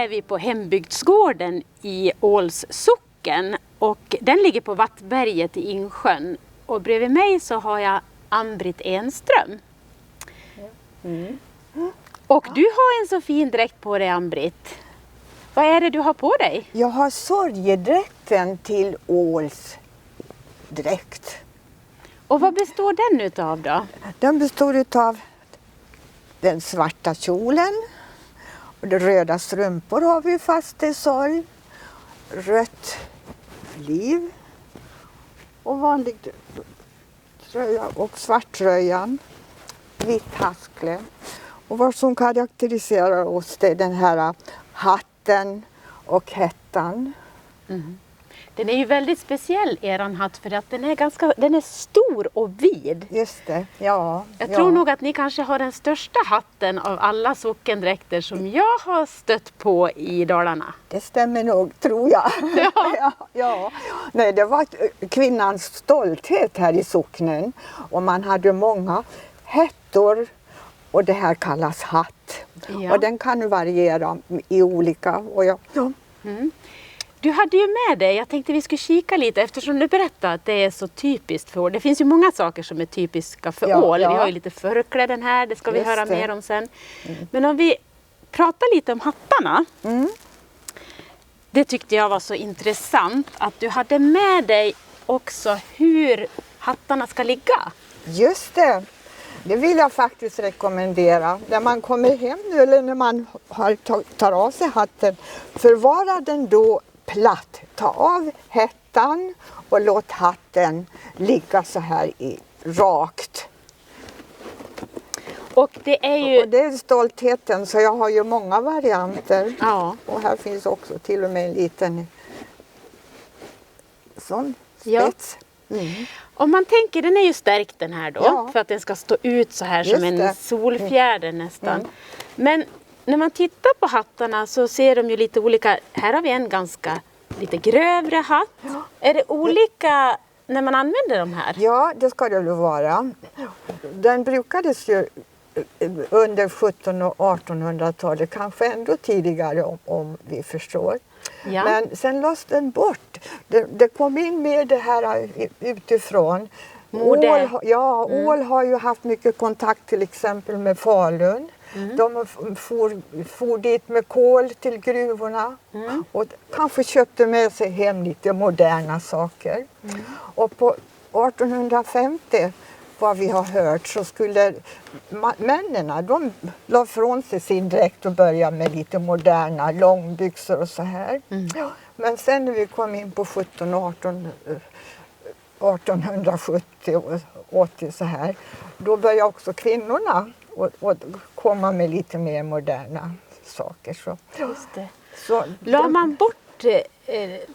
är vi på hembygdsgården i Åls socken och den ligger på Vattberget i Insjön. Och bredvid mig så har jag Ann-Britt Enström. Mm. Och du har en så fin dräkt på dig, Ann-Britt. Vad är det du har på dig? Jag har sorgedräkten till Åls dräkt. Och vad består den utav då? Den består utav den svarta kjolen. Och de röda strumpor har vi fast det är sorg. Rött liv. Och vanlig tröja och svart tröjan. Vitt haskle. Och vad som karaktäriserar oss det är den här hatten och hettan. Mm. Den är ju väldigt speciell, eran hatt, för att den är stor och vid. Just det, ja. Jag tror nog att ni kanske har den största hatten av alla sockendräkter som jag har stött på i Dalarna. Det stämmer nog, tror jag. Ja. Ja. Nej, det var kvinnans stolthet här i socknen. Och man hade många hettor och det här kallas hatt. Ja. Och den kan variera i olika. Och Mm. Du hade ju med dig, jag tänkte vi skulle kika lite eftersom du berättade att det är så typiskt för ål. Det finns ju många saker som är typiska för ål. Vi har ju lite förkläden här, det ska vi höra mer om sen. Men om vi pratar lite om hattarna. Det tyckte jag var så intressant att du hade med dig också hur hattarna ska ligga. Just det. Det vill jag faktiskt rekommendera. När man kommer hem nu eller när man tar av sig hatten, förvara den då platt. Ta av hettan och låt hatten ligga så här rakt. Och det är ju... Och det är stoltheten, så jag har ju många varianter. Ja. Och här finns också till och med en liten sån Ja. spets. Om man tänker, den är ju stärkt den här då, Ja. för att den ska stå ut så här Just som en det. solfjäder nästan. Men när man tittar på hattarna så ser de ju lite olika. Här har vi en ganska lite grövre hatt. Ja. Är det olika när man använder de här? Ja, det ska det väl vara. Den brukades ju under 1700- och 1800-talet, kanske ändå tidigare om vi förstår. Ja. Men sen lades den bort. Det kom in med det här utifrån. Mode. Ål har ju haft mycket kontakt till exempel med Falun. De for dit med kol till gruvorna och kanske köpte med sig hem lite moderna saker. Och på 1850, vad vi har hört, så skulle männen, de la från sig sin dräkt och började med lite moderna långbyxor och så här. Men sen när vi kom in på 1870 och 80 så här, då började också kvinnorna och komma med lite mer moderna saker. Så. Just det. Så, La man bort,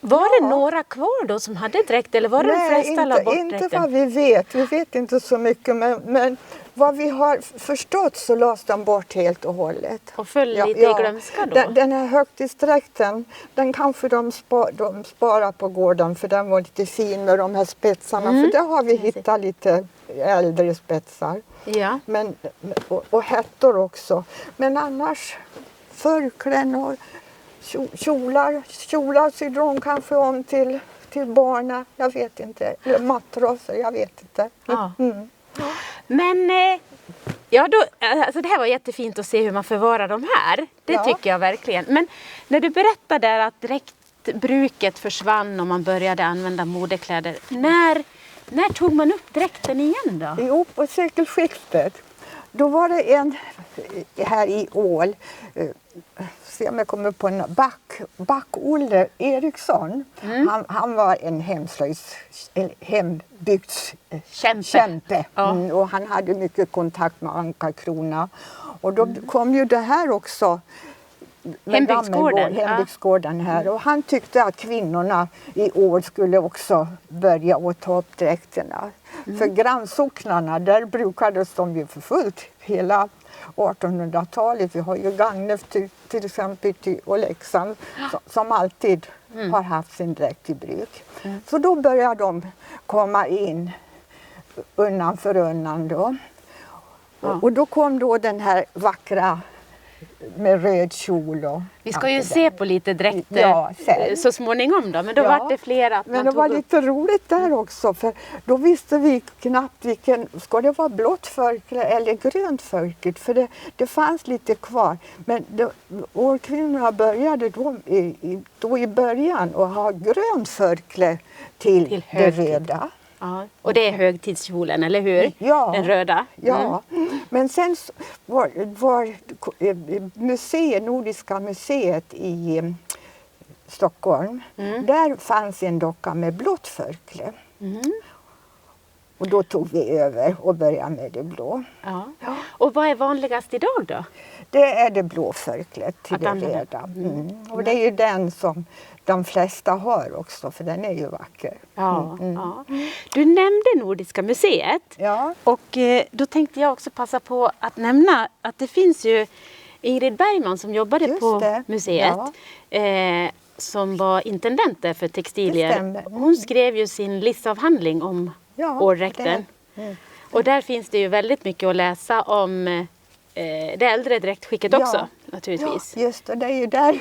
var det några kvar då som hade dräkt eller var det de flesta la bort inte dräkten? vad vi vet. Vi vet inte så mycket, men vad vi har förstått så lades den bort helt och hållet. Och föll lite i glömska då? Den här högtidsdräkten, den kanske de sparar på gården för den var lite fin med de här spetsarna. För där har vi hittat lite äldre spetsar. Ja. Men, och hettor också. Men annars förkläden och kjolar sydde de kanske om till barnen. Jag vet inte. Eller matrosor, jag vet inte. Ja. Men alltså det här var jättefint att se hur man förvarar de här. Det tycker jag verkligen. Men när du berättade där att dräktbruket försvann och man började använda modekläder. När tog man upp dräkten igen då? Jo, på sekelskiftet. Då var det en här i Ål, se om jag kommer på en Back-Olle Eriksson. Han var en hembygdskämpe. Och han hade mycket kontakt med Ankarkrona. Och då kom ju det här också. Hembygdsgården här. Och han tyckte att kvinnorna i Ål skulle också börja att ta upp dräkterna. För grannsocknarna, där brukades de ju för fullt hela 1800-talet. Vi har ju Gagnef till exempel och Leksand som alltid har haft sin dräkt i bruk. Så då började de komma in undan för undan då. Och då kom då den här vackra med röd kjol. Och vi ska ju se på lite dräkter så småningom då, men då var det flera. Men det var lite roligt där också, för då visste vi knappt ska det vara blått förkläde eller grönt förkläde, för det fanns lite kvar. Men årkvinnorna började då i början att ha grönt förkläde till det röda. Ja, och det är högtidskjolen, eller hur? Ja. Den röda. Ja, men sen var Nordiska museet i Stockholm, där fanns en docka med blått förkläde. Och då tog vi över och började med det blå. Ja. Och vad är vanligast idag då? Det är det blå förklädet till det röda. Och det är ju den som de flesta har också, för den är ju vacker. Ja. Du nämnde Nordiska museet. Ja. Och då tänkte jag också passa på att nämna att det finns ju Ingrid Bergman som jobbade på museet. Som var intendent där för textilier. Hon skrev ju sin livsavhandling om årdräkten. Och där finns det ju väldigt mycket att läsa om det äldre dräktskicket också, naturligtvis. Ja, just det. Det är ju där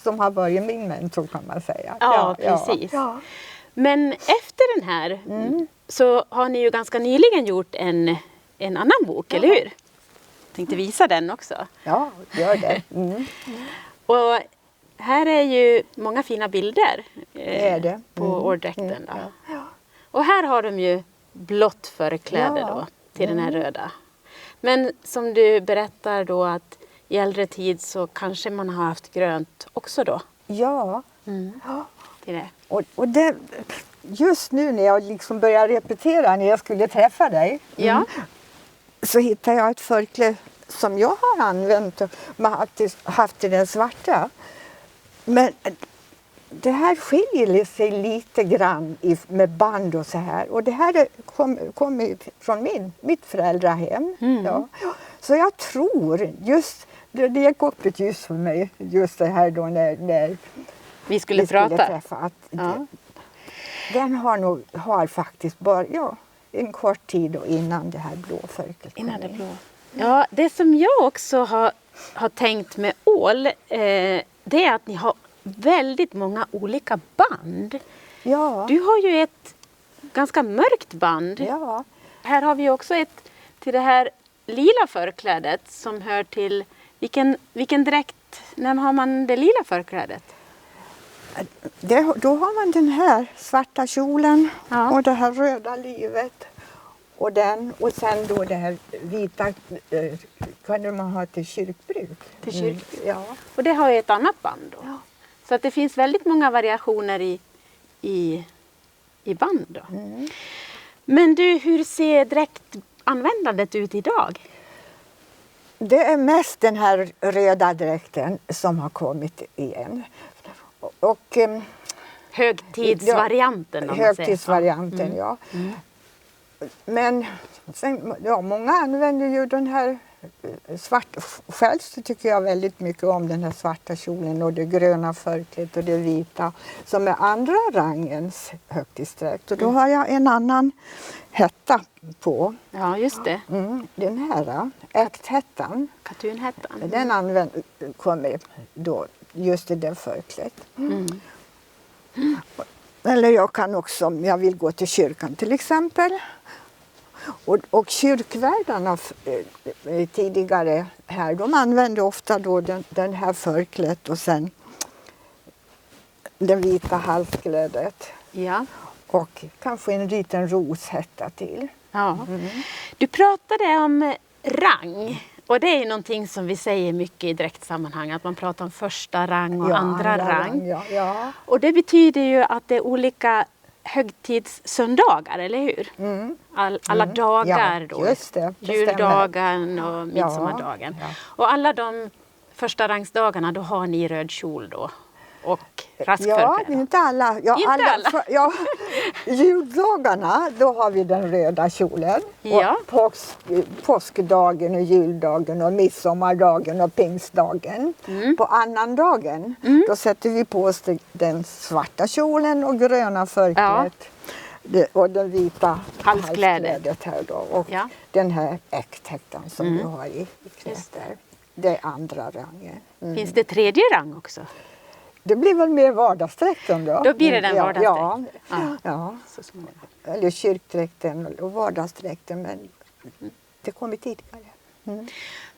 som har varit min mentor, kan man säga. Ja, precis. Ja. Men efter den här så har ni ju ganska nyligen gjort en annan bok, eller hur? Tänkte visa den också. Ja, gör det. Och här är ju många fina bilder på årdräkten. Ja. Och här har de ju blått förkläde då till den här röda. Men som du berättar då att i äldre tid så kanske man har haft grönt också då. Ja. Till det. Och det, just nu när jag liksom började repetera när jag skulle träffa dig. Så hittade jag ett förkläde som jag har använt och haft i den svarta. Men det här skiljer sig lite grann med band och så här. Och det här kom från mitt föräldrahem. Ja. Så jag tror just, det gick upp ett ljus för mig just det här då när vi skulle träffa. Att den har faktiskt bara en kort tid innan det här blå förklädet. Innan det blå. Ja, det som jag också har tänkt med ål det är att ni har väldigt många olika band. Ja. Du har ju ett ganska mörkt band. Ja. Här har vi också ett till det här lila förklädet som hör till vilken dräkt, när har man det lila förklädet? Då har man den här svarta kjolen och det här röda livet och sen då det här vita kan man ha till kyrkbruk. Ja. Och det har ju ett annat band då. Ja. Så att det finns väldigt många variationer i band då. Men du, hur ser dräktanvändandet ut idag? Det är mest den här röda dräkten som har kommit igen. Och högtidsvarianten. Högtidsvarianten, ja. Men sen, många använder ju den här själv så tycker jag väldigt mycket om den här svarta kjolen och det gröna förklädet och det vita som är andra rangens högtidsdräkt. Och då har jag en annan hetta på. Ja, just det. Den här äkthättan. Katunhättan. Den kommer då just i det förklädet. Eller jag kan också, om jag vill gå till kyrkan till exempel. Och kyrkvärdarna tidigare här, de använde ofta då den här förklädet och sen den vita halsklädet. Ja. Och kanske en liten roshätta till. Ja. Du pratade om rang. Och det är ju någonting som vi säger mycket i dräktsammanhang. Att man pratar om första rang och andra rang. Ja. Och det betyder ju att det är olika högtidssöndagar, eller hur? Alla dagar då. Just det. Juldagen och midsommardagen. Ja. Och alla de första rangsdagarna då har ni röd kjol då. Och Ja, inte alla. Ja, juldagarna, då har vi den röda kjolen. Ja. Och påskdagen och juldagen och midsommardagen och pingstdagen. På annandagen, då sätter vi på oss den svarta kjolen och gröna förklädet. Och den vita halsklädet här då. Och den här äkthättan som vi har i kläder. det är andra rangen. Finns det tredje rang också? Det blir väl mer vardagsdräkten då. Då blir det den vardagsdräkten? Ja. Eller kyrkdräkten och vardagsdräkten, men det kommer tidigare.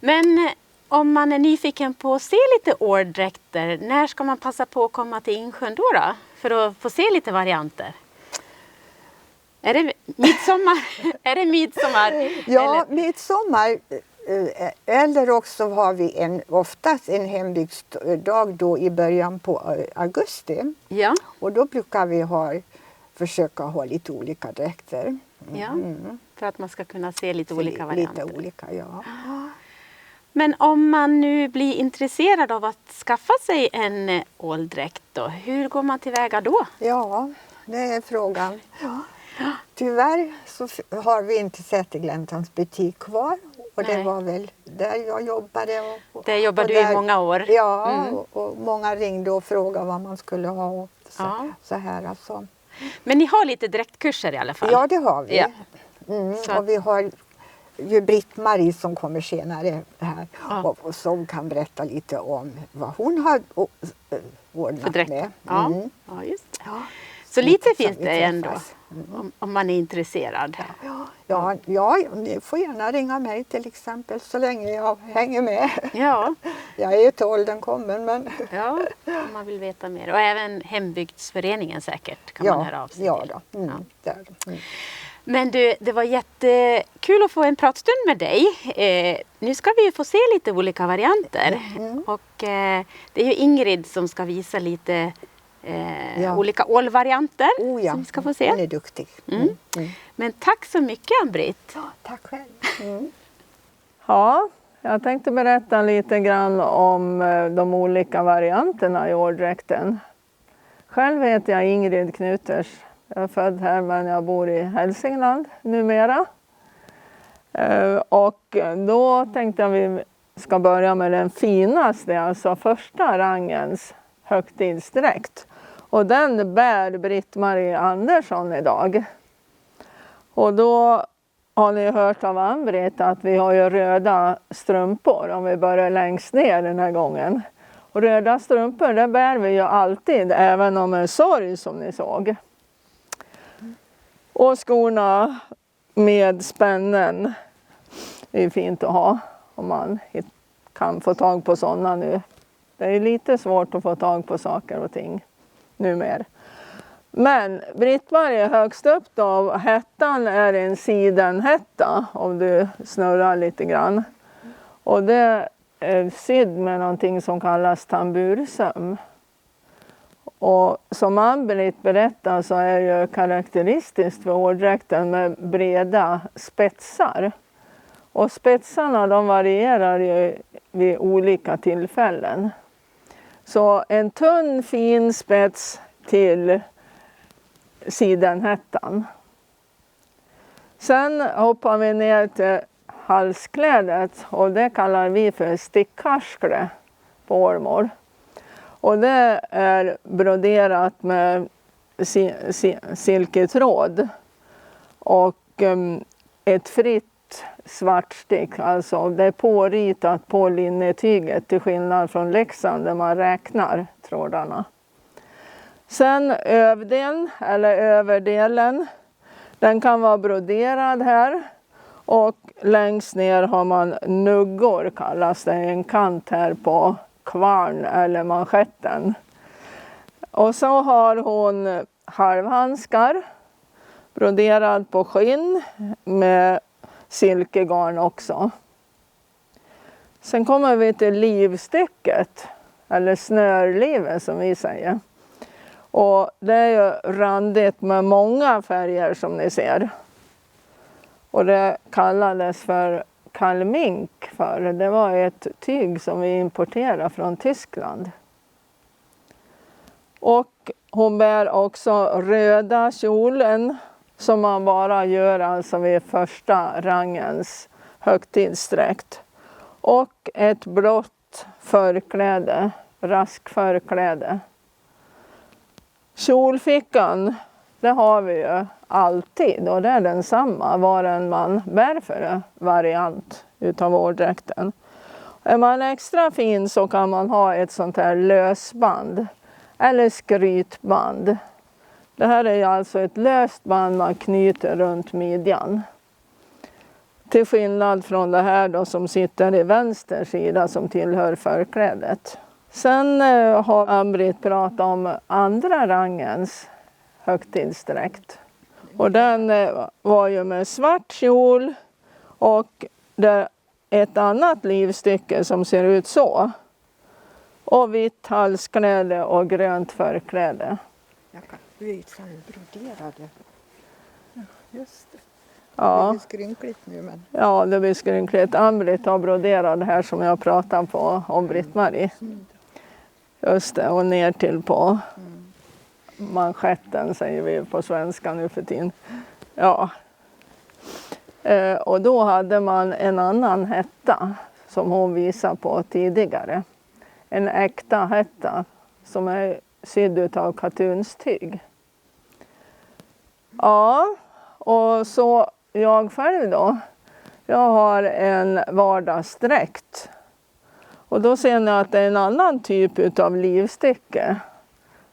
Men om man är nyfiken på att se lite årdräkter, när ska man passa på att komma till Insjön då? För att få se lite varianter? Är det midsommar? Är det midsommar? Ja, eller? Midsommar. Eller också har vi oftast en hembygdsdag då i början på augusti. Ja. Och då brukar vi försöka ha lite olika dräkter. Ja, för att man ska kunna se lite olika varianter. Lite olika, ja. Men om man nu blir intresserad av att skaffa sig en åldräkt då, hur går man tillväga då? Ja, det är frågan. Ja. Tyvärr så har vi inte Sätergläntans butik kvar. Och det var väl där jag jobbade. Där jobbade du i många år. Ja, och många ringde och frågade vad man skulle ha. Och så här alltså. Men ni har lite dräktkurser i alla fall? Ja, det har vi. Ja. Och vi har ju Britt-Marie som kommer senare här. Och som kan berätta lite om vad hon har ordnat med. Ja, just det. Ja. Så lite finns det ändå om man är intresserad. Ja, ni får gärna ringa mig till exempel så länge jag hänger med. Ja. Jag är till åldern kommen, men... Ja, om man vill veta mer. Och även hembygdsföreningen säkert kan man höra av sig till. Men du, det var jättekul att få en pratstund med dig. Nu ska vi få se lite olika varianter. Och det är ju Ingrid som ska visa lite olika ålvarianter som vi ska få se. Hon är duktig. Men tack så mycket, Ann-Britt. Ja, tack själv. Ja, jag tänkte berätta lite grann om de olika varianterna i åldräkten. Själv heter jag Ingrid Knuters. Jag är född här men jag bor i Hälsingland numera. Och då tänkte jag vi ska börja med den finaste, alltså första rangens högtidsdräkt. Och den bär Britt-Marie Andersson idag. Och då har ni hört av Ann-Britt att vi har ju röda strumpor om vi börjar längst ner den här gången. Och röda strumpor det bär vi ju alltid, även om en sorg som ni såg. Och skorna med spännen är fint att ha om man kan få tag på sådana nu. Det är lite svårt att få tag på saker och ting numera. Men Britt-Marie högst upp då, hättan är en sidenhätta om du snurrar lite grann. Och det är sydd med någonting som kallas tambursöm. Och som Ann-Britt berättar så är det ju karaktäristiskt för åldräkten med breda spetsar. Och spetsarna de varierar ju vid olika tillfällen. Så en tunn fin spets till sidenhättan. Sen hoppar vi ner till halsklädet och det kallar vi för stickharskle på ålmor. Och det är broderat med silketråd och ett fritt svartstick. Alltså det är påritat på linnetyget till skillnad från läxan där man räknar trådarna. Sen övden eller överdelen, den kan vara broderad här. Och längst ner har man nuggor, kallas det, en kant här på kvarn eller manschetten. Och så har hon halvhandskar broderad på skinn med silkegarn också. Sen kommer vi till livstycket eller snörlivet som vi säger. Och det är ju randigt med många färger som ni ser. Och det kallades för kalmink för det var ett tyg som vi importerade från Tyskland. Och hon bär också röda kjolen som man bara gör alltså vid första rangens högtidsdräkt. Och ett blått förkläde, raskförkläde. Kjolfickan, det har vi ju alltid och det är densamma var en man bär för variant utav åldräkten. Är man extra fin så kan man ha ett sånt här lösband eller skrytband. Det här är alltså ett löst band man knyter runt midjan. Till skillnad från det här då som sitter i vänster sida som tillhör förklädet. Sen har Ann-Britt pratat om andra rangens högtidsdräkt. Och den var ju med svart kjol och det ett annat livstycke som ser ut så. Och vitt halskläde och grönt förkläde. Jag kan visa hur broderade. Just det. Ja. Det blir skrynkligt nu men. Ja, det blir skrynkligt. Ann-Britt har broderat det här som jag pratade på om Britt-Marie. Just det, och ner till på manschetten säger vi på svenska nu för tiden. Ja. Och då hade man en annan hetta som hon visade på tidigare. En äkta hetta som är sydd av kattunstyg. Ja, och så jag själv då. Jag har en vardagsdräkt. Och då ser ni att det är en annan typ av livstycke.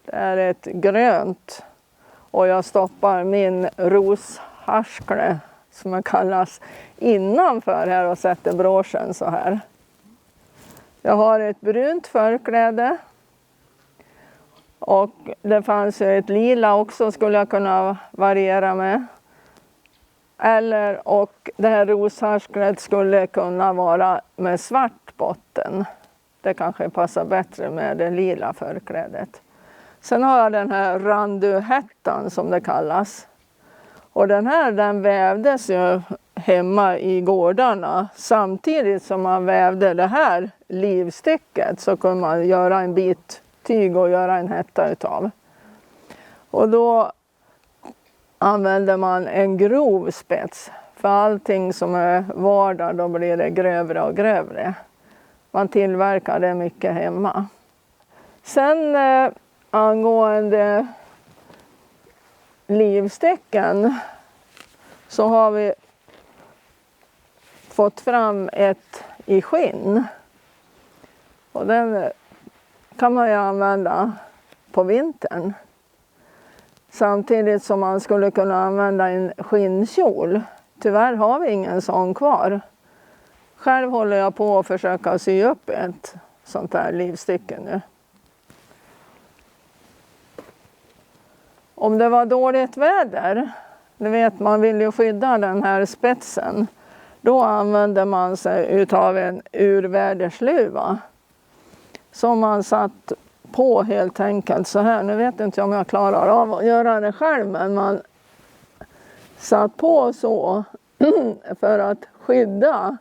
Det är ett grönt. Och jag stoppar min rosharskle som det kallas innanför här och sätter broschen så här. Jag har ett brunt förkläde. Och det fanns ju ett lila också skulle jag kunna variera med. Och det här rosharsklet skulle kunna vara med svart botten. Det kanske passar bättre med det lila förklädet. Sen har jag den här randuhettan som det kallas. Och den vävdes ju hemma i gårdarna. Samtidigt som man vävde det här livstycket så kunde man göra en bit tyg och göra en hetta utav. Och då använder man en grov spets. För allting som är vardag då blir det grövre och grövre. Man tillverkar det mycket hemma. Sen angående livstycken så har vi fått fram ett i skinn. Och den kan man ju använda på vintern. Samtidigt som man skulle kunna använda en skinnkjol. Tyvärr har vi ingen sån kvar. Själv håller jag på att försöka sy upp ett sånt här livstycke nu. Om det var dåligt väder, ni vet man vill ju skydda den här spetsen. Då använder man sig utav en urvädersluva. Som man satt på helt enkelt så här. Nu vet inte om jag klarar av att göra det själv men man satt på så för att skydda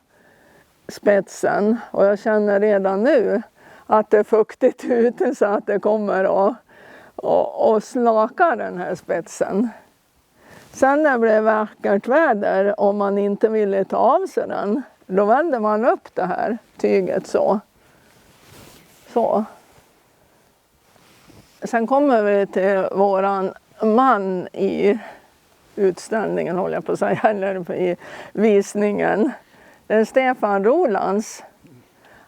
spetsen. Och jag känner redan nu att det är fuktigt ute så att det kommer att slaka den här spetsen. Sen när det blev vackert väder om man inte ville ta av sig den. Då vänder man upp det här tyget så. Så. Sen kommer vi till våran man i utställningen håller jag på att säga, eller i visningen. Det är Stefan Rolands.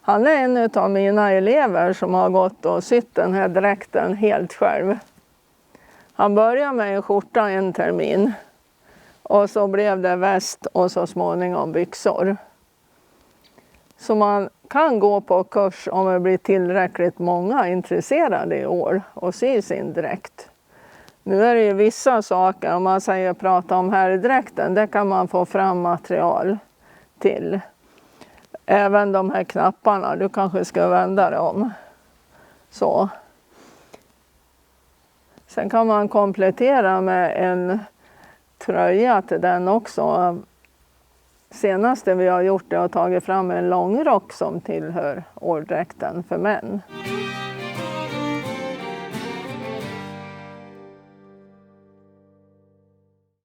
Han är en av mina elever som har gått och sytt den här dräkten helt själv. Han började med en skjorta en termin. Och så blev det väst och så småningom byxor. Så man kan gå på kurs om det blir tillräckligt många intresserade i år och sy sin dräkt. Nu är det ju vissa saker, om man säger prata om herrdräkten, det kan man få fram material till. Även de här knapparna, du kanske ska vända dig om. Så. Sen kan man komplettera med en tröja till den också. Senaste vi har gjort är att tagit fram en långrock som tillhör årdräkten för män.